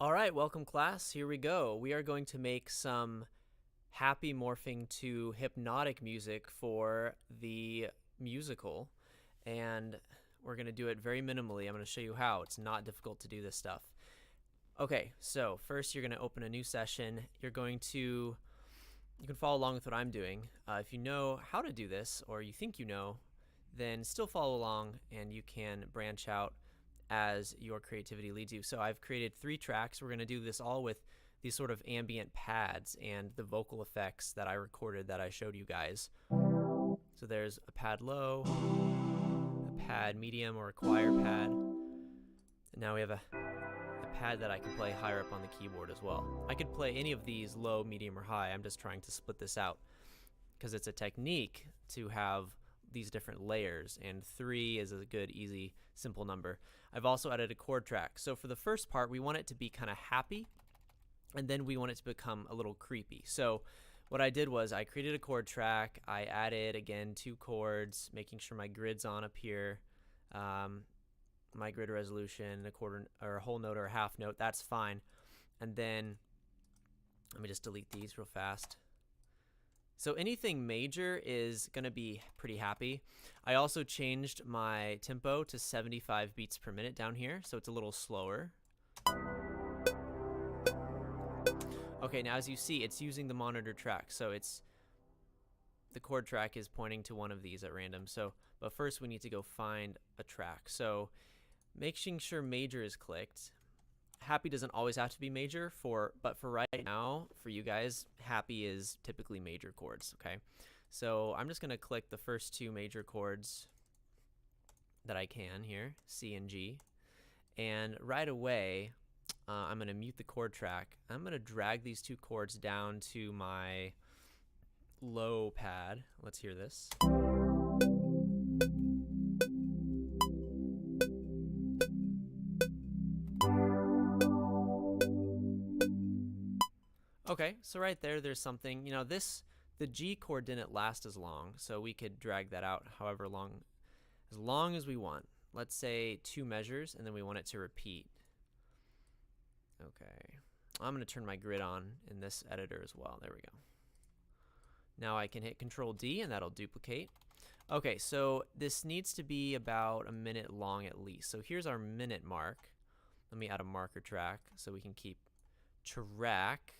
All right, welcome class. Here we go. We are going to make some happy morphing to hypnotic music for the musical, and we're going to do it very minimally. I'm going to show you how. It's not difficult to do this stuff. Okay, so first you're going to open a new session. You can follow along with what I'm doing. If you know how to do this, or you think you know, then still follow along and you can branch out as your creativity leads you. So I've created 3 tracks. We're going to do this all with these sort of ambient pads and the vocal effects that I recorded that I showed you guys. So there's a pad low, a pad medium or a choir pad, and now we have a pad that I can play higher up on the keyboard as well. I could play any of these low, medium, or high. I'm just trying to split this out because it's a technique to have these different layers, and 3 is a good, easy, simple number. I've also added a chord track. So for the first part, we want it to be kind of happy, and then we want it to become a little creepy. So what I did was I created a chord track. I added, again, 2 chords, making sure my grid's on up here. My grid resolution, a quarter or a whole note or a half note, that's fine. And then let me just delete these real fast. So anything major is going to be pretty happy. I also changed my tempo to 75 beats per minute down here, so it's a little slower. Okay, now as you see, it's using the monitor track, so the chord track is pointing to one of these at random. But first we need to go find a track. So making sure major is clicked. Happy doesn't always have to be major, but for right now, for you guys, happy is typically major chords, okay? So I'm just going to click the first 2 major chords that I can here, C and G. And right away, I'm going to mute the chord track. I'm going to drag these 2 chords down to my low pad. Let's hear this. Okay, so right there's something. You know, the G chord didn't last as long, so we could drag that out however long, as long as we want. Let's say 2 measures, and then we want it to repeat. Okay, I'm going to turn my grid on in this editor as well. There we go. Now I can hit Control D, and that'll duplicate. Okay, so this needs to be about a minute long at least. So here's our minute mark. Let me add a marker track so we can keep track,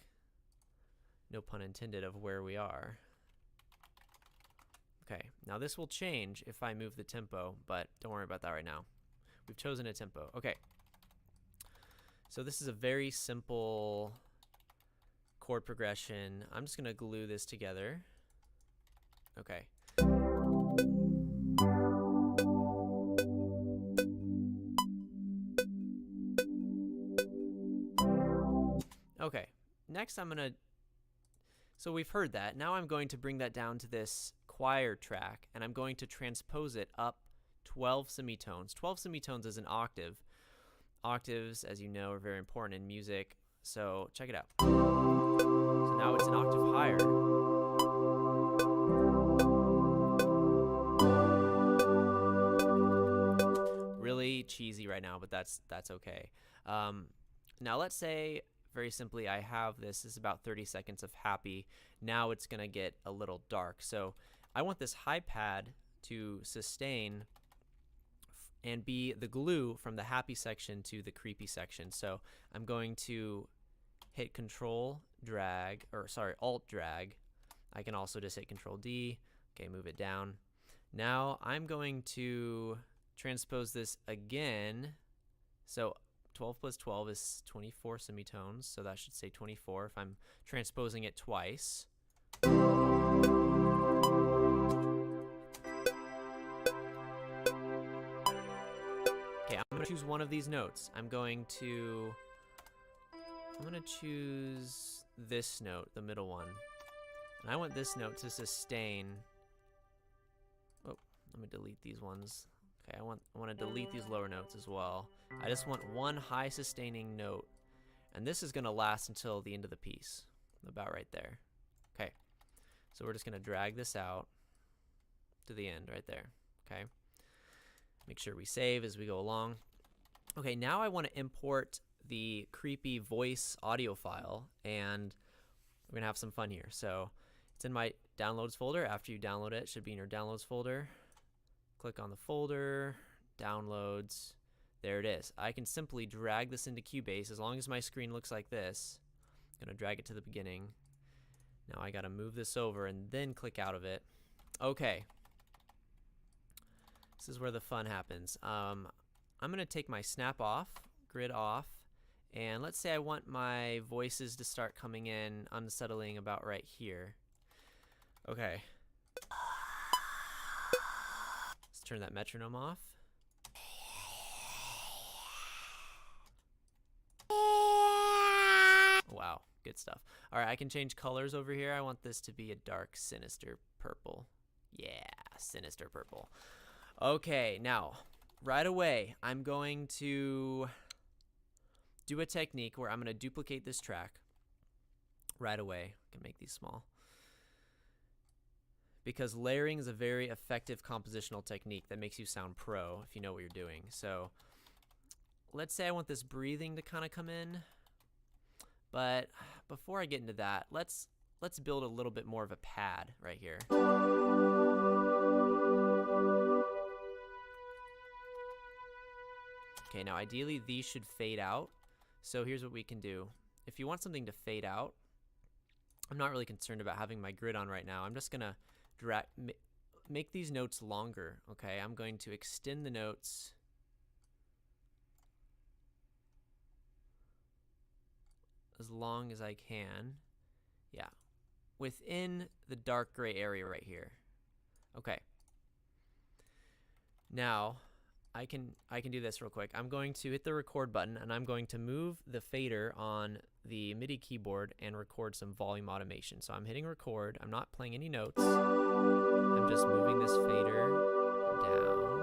no pun intended, of where we are. Okay, now this will change if I move the tempo, but don't worry about that right now. We've chosen a tempo. Okay, so this is a very simple chord progression. I'm just going to glue this together. Okay. Okay, next so we've heard that. Now I'm going to bring that down to this choir track, and I'm going to transpose it up 12 semitones. 12 semitones is an octave. Octaves, as you know, are very important in music, so check it out. So now it's an octave higher. Really cheesy right now, but that's okay. Now let's say, very simply, I have this is about 30 seconds of happy. Now it's going to get a little dark. So I want this high pad to sustain and be the glue from the happy section to the creepy section. So I'm going to hit Alt drag. I can also just hit Control D. Okay, move it down. Now I'm going to transpose this again. So 12 plus 12 is 24 semitones, so that should say 24 if I'm transposing it twice. Okay, I'm going to choose one of these notes. I'm going to choose this note, the middle one. And I want this note to sustain. Oh, let me delete these ones. Okay, I want to delete these lower notes as well. I just want one high sustaining note, and this is going to last until the end of the piece, about right there. Okay, so we're just going to drag this out to the end right there. Okay, make sure we save as we go along. Okay, now I want to import the creepy voice audio file, and we're gonna have some fun here. So it's in my downloads folder. After you download it, it should be in your downloads folder. Click on the folder, downloads. There it is. I can simply drag this into Cubase as long as my screen looks like this. I'm gonna drag it to the beginning. Now I gotta move this over and then click out of it. Okay. This is where the fun happens. I'm gonna take my snap off, grid off, and let's say I want my voices to start coming in unsettling about right here. Okay. Let's turn that metronome off. Wow, good stuff. All right, I can change colors over here. I want this to be a dark, sinister purple. Yeah, sinister purple. Okay, now, right away, I'm going to do a technique where I'm going to duplicate this track right away. I can make these small. Because layering is a very effective compositional technique that makes you sound pro if you know what you're doing. So let's say I want this breathing to kind of come in. But before I get into that, let's build a little bit more of a pad right here. Okay, now ideally these should fade out. So here's what we can do. If you want something to fade out, I'm not really concerned about having my grid on right now. I'm just gonna make these notes longer, okay? I'm going to extend the notes as long as I can. Yeah, within the dark gray area right here. Okay. Now, I can do this real quick. I'm going to hit the record button and I'm going to move the fader on the MIDI keyboard and record some volume automation. So I'm hitting record. I'm not playing any notes. I'm just moving this fader down,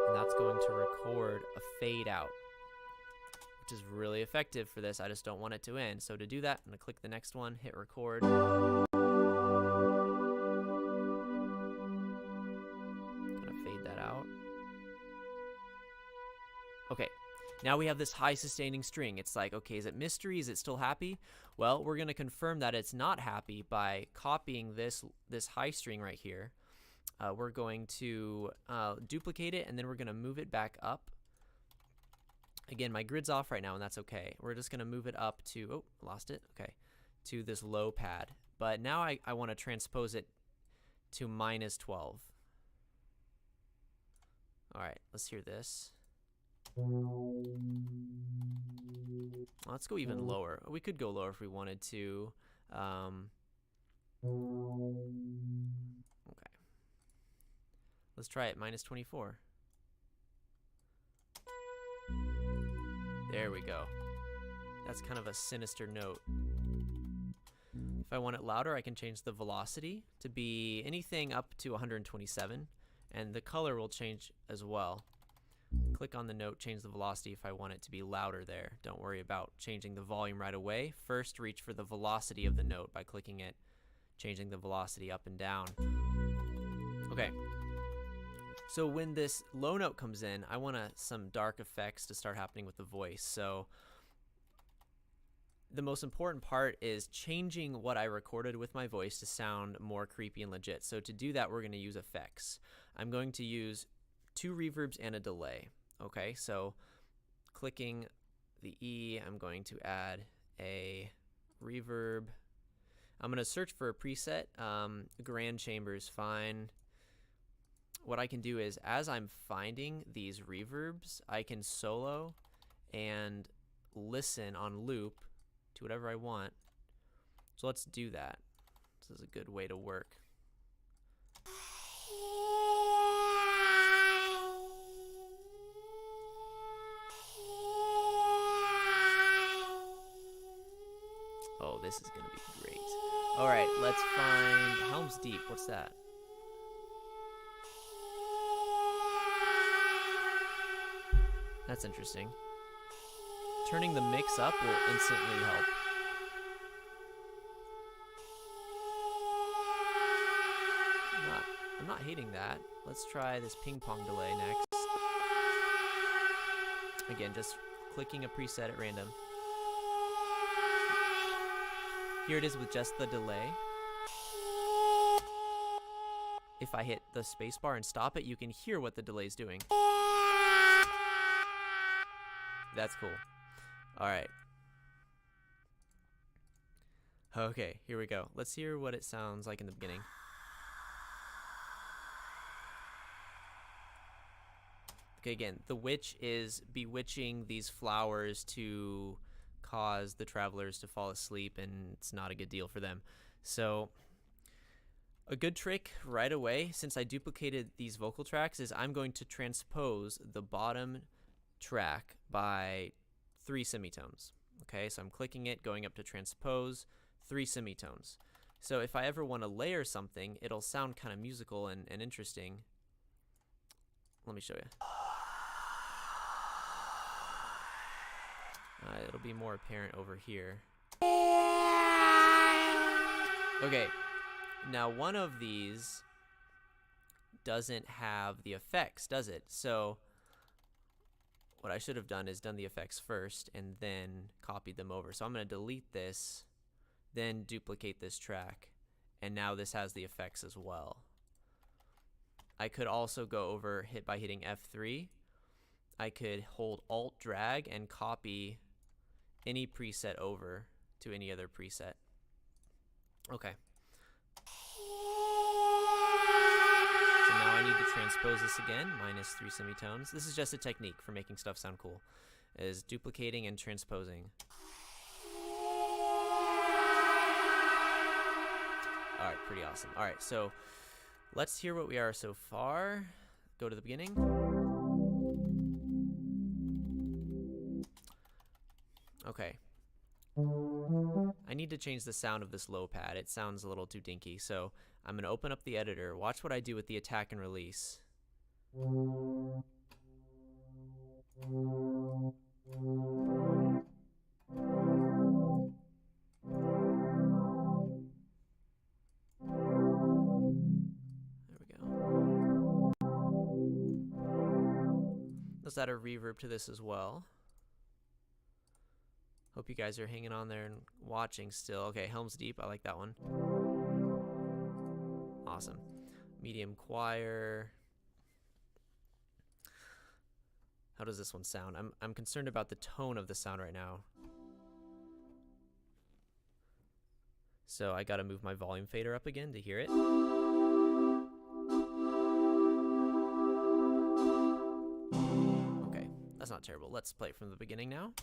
and that's going to record a fade out, which is really effective for this. I just don't want it to end. So to do that, I'm gonna click the next one, hit record. Gonna fade that out. Okay, now we have this high sustaining string. It's like, okay, is it mystery? Is it still happy? Well, we're gonna confirm that it's not happy by copying this high string right here. We're going to duplicate it, and then we're gonna move it back up. Again, my grid's off right now, and that's okay. We're just gonna move it up to, oh, lost it, okay, to this low pad. But now I wanna transpose it to -12. All right, let's hear this. Let's go even lower. We could go lower if we wanted to. Okay. Let's try it, -24. There we go. That's kind of a sinister note. If I want it louder, I can change the velocity to be anything up to 127, and the color will change as well. Click on the note, change the velocity if I want it to be louder there. Don't worry about changing the volume right away. First, reach for the velocity of the note by clicking it, changing the velocity up and down. Okay. So when this low note comes in, I want some dark effects to start happening with the voice. So the most important part is changing what I recorded with my voice to sound more creepy and legit. So to do that, we're going to use effects. I'm going to use 2 reverbs and a delay. Okay, so clicking the E, I'm going to add a reverb. I'm going to search for a preset. Grand chamber is fine. What I can do is, as I'm finding these reverbs, I can solo and listen on loop to whatever I want. So let's do that. This is a good way to work. Oh, this is gonna be great. All right, let's find Helm's Deep. What's that? That's interesting. Turning the mix up will instantly help. I'm not hating that. Let's try this ping pong delay next. Again, just clicking a preset at random. Here it is with just the delay. If I hit the spacebar and stop it, you can hear what the delay is doing. That's cool. All right. Okay, here we go. Let's hear what it sounds like in the beginning. Okay, again, the witch is bewitching these flowers to cause the travelers to fall asleep, and it's not a good deal for them. So a good trick right away, since I duplicated these vocal tracks, is I'm going to transpose the bottom track by 3 semitones. Okay, so I'm clicking it, going up to transpose, 3 semitones. So if I ever want to layer something, it'll sound kind of musical and interesting. Let me show you. It'll be more apparent over here. Okay, now one of these doesn't have the effects, does it? So what I should have done is done the effects first and then copied them over. So I'm going to delete this, then duplicate this track, and now this has the effects as well. I could also go over by hitting F3. I could hold Alt drag and copy any preset over to any other preset. Okay. So now I need to transpose this again, minus 3 semitones. This is just a technique for making stuff sound cool, is duplicating and transposing. All right, pretty awesome. All right, so let's hear what we are so far. Go to the beginning. Okay. I need to change the sound of this low pad. It sounds a little too dinky. So I'm going to open up the editor. Watch what I do with the attack and release. There we go. Let's add a reverb to this as well. Hope you guys are hanging on there and watching still. Okay, Helm's Deep, I like that one. Awesome. Medium choir. How does this one sound? I'm concerned about the tone of the sound right now. So I gotta move my volume fader up again to hear it. Okay, that's not terrible. Let's play it from the beginning now.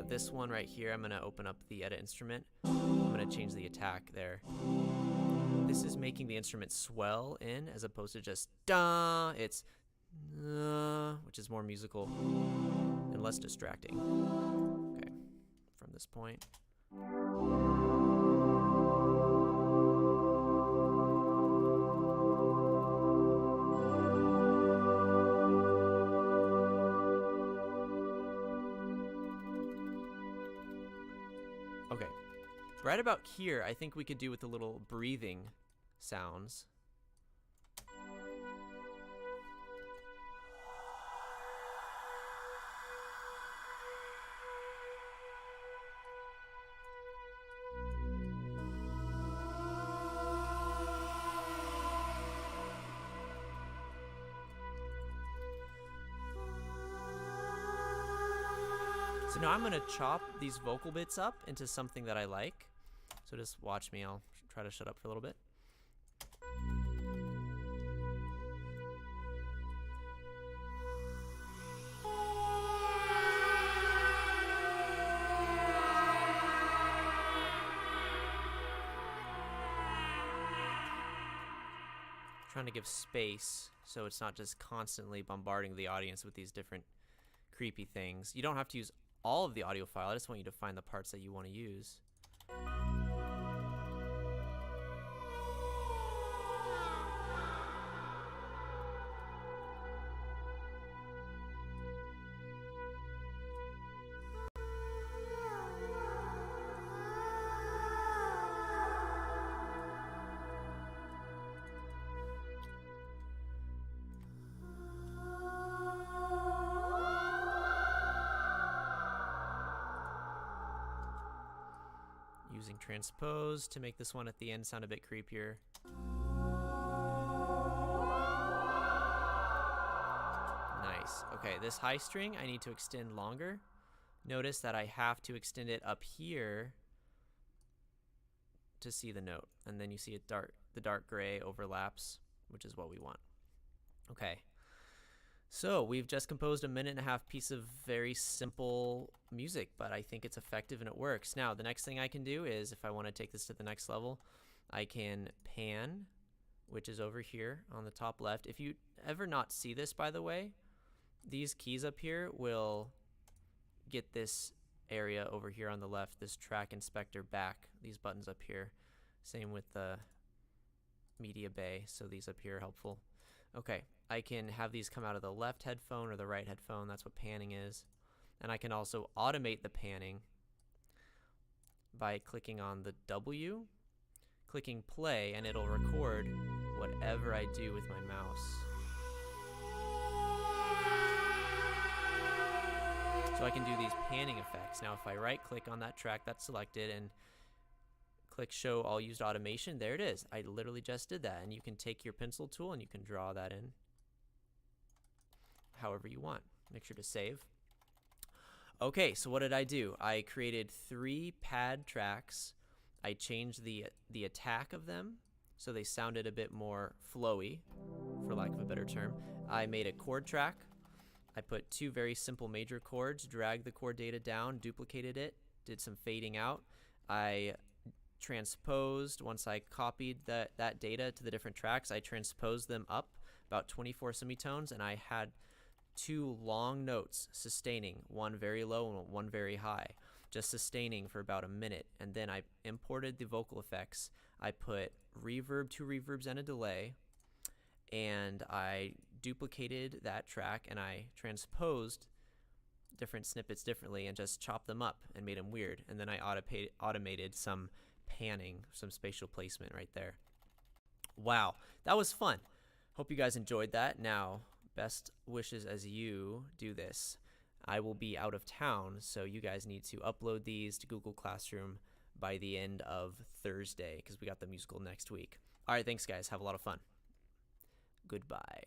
This one right here, I'm going to open up the edit instrument. I'm going to change the attack there. This is making the instrument swell in as opposed to just da. It's which is more musical and less distracting. Okay, from this point. Okay, right about here, I think we could do with the little breathing sounds. So now I'm going to chop these vocal bits up into something that I like. So just watch me. I'll try to shut up for a little bit. Trying to give space so it's not just constantly bombarding the audience with these different creepy things. You don't have to use all of the audio file. I just want you to find the parts that you want to use. using transpose to make this one at the end sound a bit creepier. Nice. Okay, this high string I need to extend longer. Notice that I have to extend it up here to see the note, and then you see it the dark gray overlaps, which is what we want. Okay, so we've just composed a 1.5-minute piece of very simple music, but I think it's effective and it works. Now the next thing I can do is, if I want to take this to the next level, I can pan, which is over here on the top left. If you ever not see this, by the way, these keys up here will get this area over here on the left, this track inspector back, these buttons up here. Same with the media bay, so these up here are helpful. Okay, I can have these come out of the left headphone or the right headphone. That's what panning is. And I can also automate the panning by clicking on the W, clicking play, and it'll record whatever I do with my mouse. So I can do these panning effects. Now if I right click on that track that's selected and click show all used automation, there it is. I literally just did that, and you can take your pencil tool and you can draw that in however you want. Make sure to save. Okay, so what did I do? I created 3 pad tracks. I changed the attack of them so they sounded a bit more flowy, for lack of a better term. I made a chord track. I put 2 very simple major chords, dragged the chord data down, duplicated it, did some fading out. I transposed, once I copied that data to the different tracks, I transposed them up about 24 semitones, and I had 2 long notes sustaining, one very low and one very high, just sustaining for about a minute. And then I imported the vocal effects. I put reverb, 2 reverbs and a delay, and I duplicated that track and I transposed different snippets differently and just chopped them up and made them weird. And then I automated some panning, some spatial placement right there. Wow, that was fun. Hope you guys enjoyed that. Now, best wishes as you do this. I will be out of town, so you guys need to upload these to Google Classroom by the end of Thursday, because we got the musical next week. All right, thanks guys. Have a lot of fun. Goodbye.